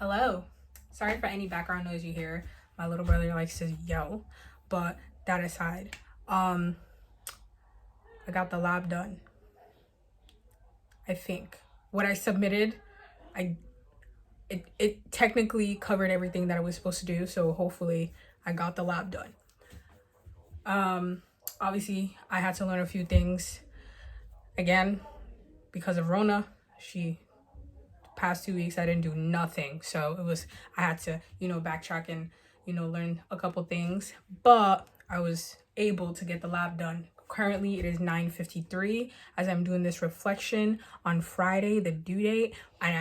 Hello. Sorry for any background noise you hear. My little brother likes to yell. But that aside, I got the lab done. I think. What I submitted, it technically covered everything that I was supposed to do, so hopefully I got the lab done. Obviously I had to learn a few things again because of Rona. Past 2 weeks I didn't do nothing, so I had to backtrack and learn a couple things, but I was able to get the lab done. Currently it is 9:53 as I'm doing this reflection on Friday, the due date, and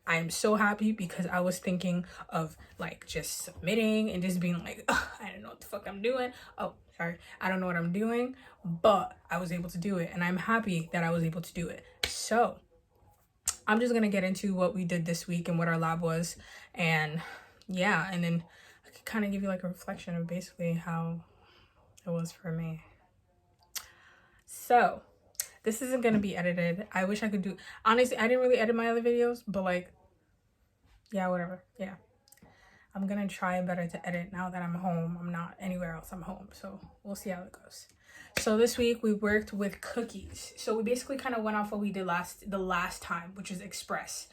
I am so happy because I was thinking of like just submitting and just being like, I don't know what the fuck I'm doing. I don't know what I'm doing, but I was able to do it, and I'm happy that I was able to do it. So I'm just gonna get into what we did this week and what our lab was, and yeah, and then I could kind of give you like a reflection of basically how it was for me. So this isn't gonna be edited. I wish I could do, honestly, I didn't really edit my other videos, but like, yeah, whatever. Yeah, I'm gonna try better to edit now that I'm home. I'm not anywhere else, I'm home, so we'll see how it goes. So this week we worked with cookies. So we basically kind of went off what we did the last time, which is Express.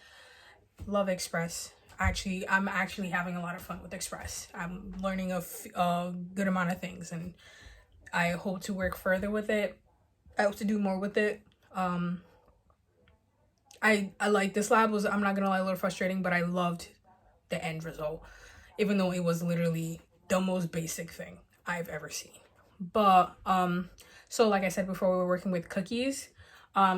Love Express. I'm actually having a lot of fun with Express. I'm learning a good amount of things, and I hope to work further with it. I hope to do more with it. I like this lab was, I'm not gonna lie, a little frustrating, but I loved the end result, even though it was literally the most basic thing I've ever seen. But so like I said before, we were working with cookies.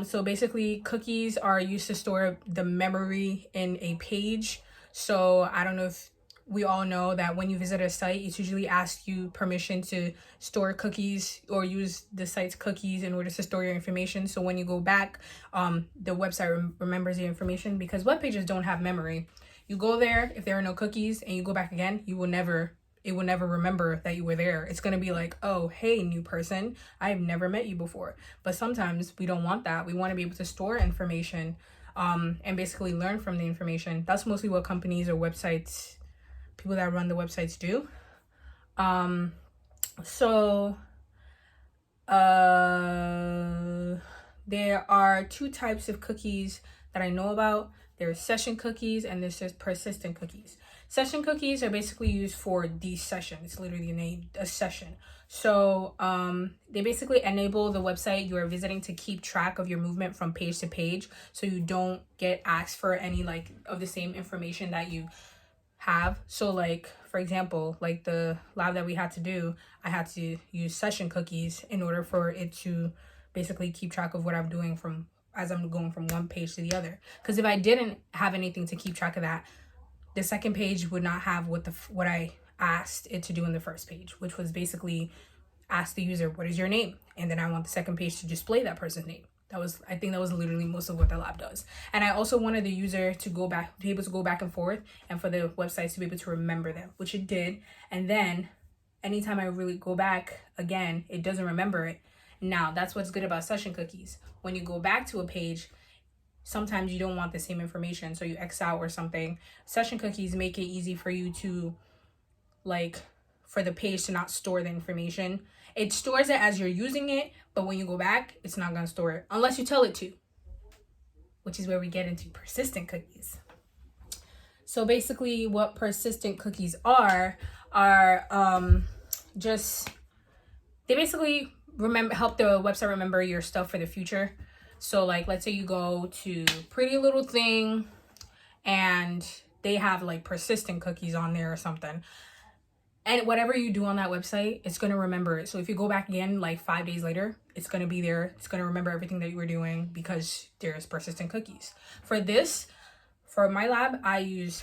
So basically cookies are used to store the memory in a page. So I don't know if we all know that when you visit a site, it usually asks you permission to store cookies or use the site's cookies in order to store your information. So when you go back, the website remembers the information, because web pages don't have memory. You go there, if there are no cookies, and you go back again, it will never remember that you were there. It's going to be like, oh, hey, new person, I've never met you before. But sometimes we don't want that. We want to be able to store information and basically learn from the information. That's mostly what companies or websites, people that run the websites do. There are two types of cookies that I know about. There's session cookies and there's just persistent cookies. Session cookies are basically used for the session. It's literally named a session. So they basically enable the website you are visiting to keep track of your movement from page to page, so you don't get asked for any like of the same information that you have. So like, for example, like the lab that we had to do, I had to use session cookies in order for it to basically keep track of what I'm doing as I'm going from one page to the other. Because if I didn't have anything to keep track of that, the second page would not have what I asked it to do in the first page, which was basically ask the user, what is your name? And then I want the second page to display that person's name. I think that was literally most of what the lab does. And I also wanted the user to be able to go back and forth, and for the websites to be able to remember them, which it did. And then anytime I really go back again, it doesn't remember it. Now, that's what's good about session cookies. When you go back to a page, sometimes you don't want the same information, so you X out or something. Session cookies make it easy for you to, like, for the page to not store the information. It stores it as you're using it, but when you go back, it's not going to store it unless you tell it to, which is where we get into persistent cookies. So basically what persistent cookies are just, they basically help the website remember your stuff for the future. So like, let's say you go to Pretty Little Thing and they have like persistent cookies on there or something. And whatever you do on that website, it's going to remember it. So if you go back again, like 5 days later, it's going to be there. It's going to remember everything that you were doing because there's persistent cookies. For my lab, I use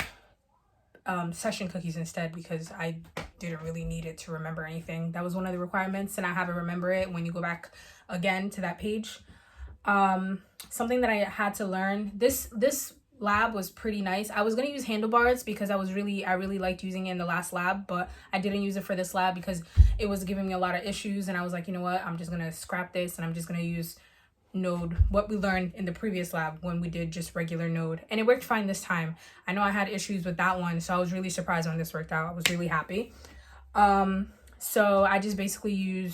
session cookies instead because I didn't really need it to remember anything. That was one of the requirements, and I have to remember it when you go back again to that page. Something that I had to learn, this lab was pretty nice. I was going to use handlebars because I really liked using it in the last lab, but I didn't use it for this lab because it was giving me a lot of issues, and I was like, you know what, I'm just going to scrap this and I'm just going to use Node, what we learned in the previous lab when we did just regular Node, and it worked fine this time. I know I had issues with that one, so I was really surprised when this worked out. I was really happy. So I just basically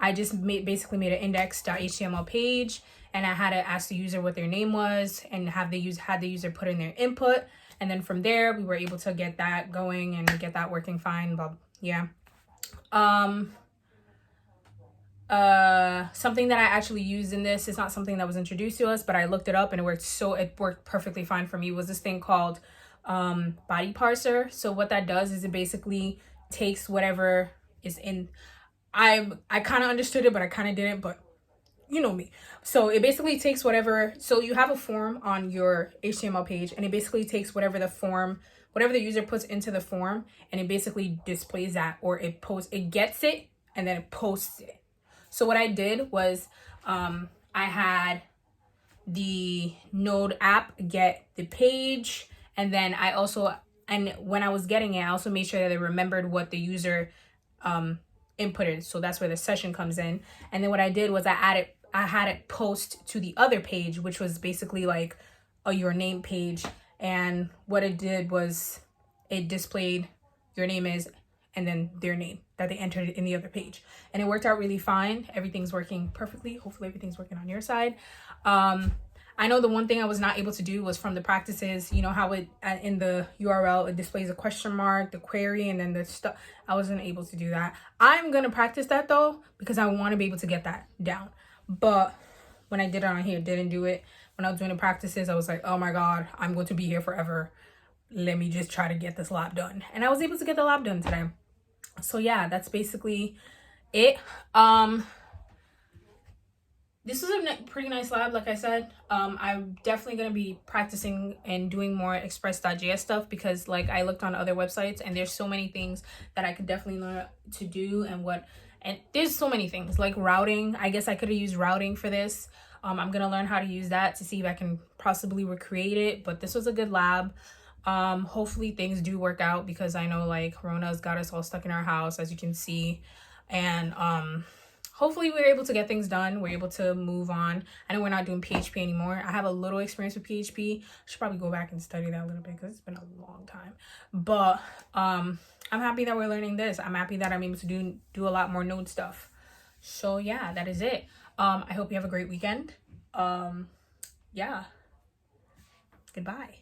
basically made an index.html page, and I had to ask the user what their name was and had the user put in their input, and then from there we were able to get that going and get that working fine. But yeah. Something that I actually used in this is not something that was introduced to us, but I looked it up and it worked perfectly fine for me, was this thing called body parser. So what that does is it basically takes whatever is in, I kind of understood it, but I kind of didn't, but you know me. So it basically takes whatever, so you have a form on your HTML page, and it basically takes whatever the user puts into the form, and it basically displays that, or it gets it and then it posts it. So what I did was I had the Node app get the page, and then when I was getting it, I also made sure that it remembered what the user inputted. So that's where the session comes in. And then what I did was I had it post to the other page, which was basically like a your name page. And what it did was it displayed your name is and then their name that they entered in the other page, and it worked out really fine. Everything's working perfectly. Hopefully everything's working on your side. I know the one thing I was not able to do was from the practices, you know how it in the URL it displays a question mark, the query, and then the stuff. I wasn't able to do that. I'm gonna practice that though, because I want to be able to get that down. But when I did it on here, didn't do it. When I was doing the practices, I was like, oh my god, I'm going to be here forever. Let me just try to get this lab done. And I was able to get the lab done today. So yeah, that's basically it. This is a pretty nice lab, like I said. I'm definitely going to be practicing and doing more Express.js stuff, because like I looked on other websites and there's so many things that I could definitely learn to do, and there's so many things like routing. I guess I could have used routing for this. I'm going to learn how to use that to see if I can possibly recreate it, but this was a good lab. Hopefully things do work out, because I know like Corona's got us all stuck in our house, as you can see, and hopefully we're able to get things done. We're able to move on. I know we're not doing PHP anymore. I have a little experience with PHP. I should probably go back and study that a little bit, because it's been a long time. But I'm happy that we're learning this. I'm happy that I'm able to do a lot more Node stuff. So yeah, that is it. I hope you have a great weekend. Yeah, goodbye.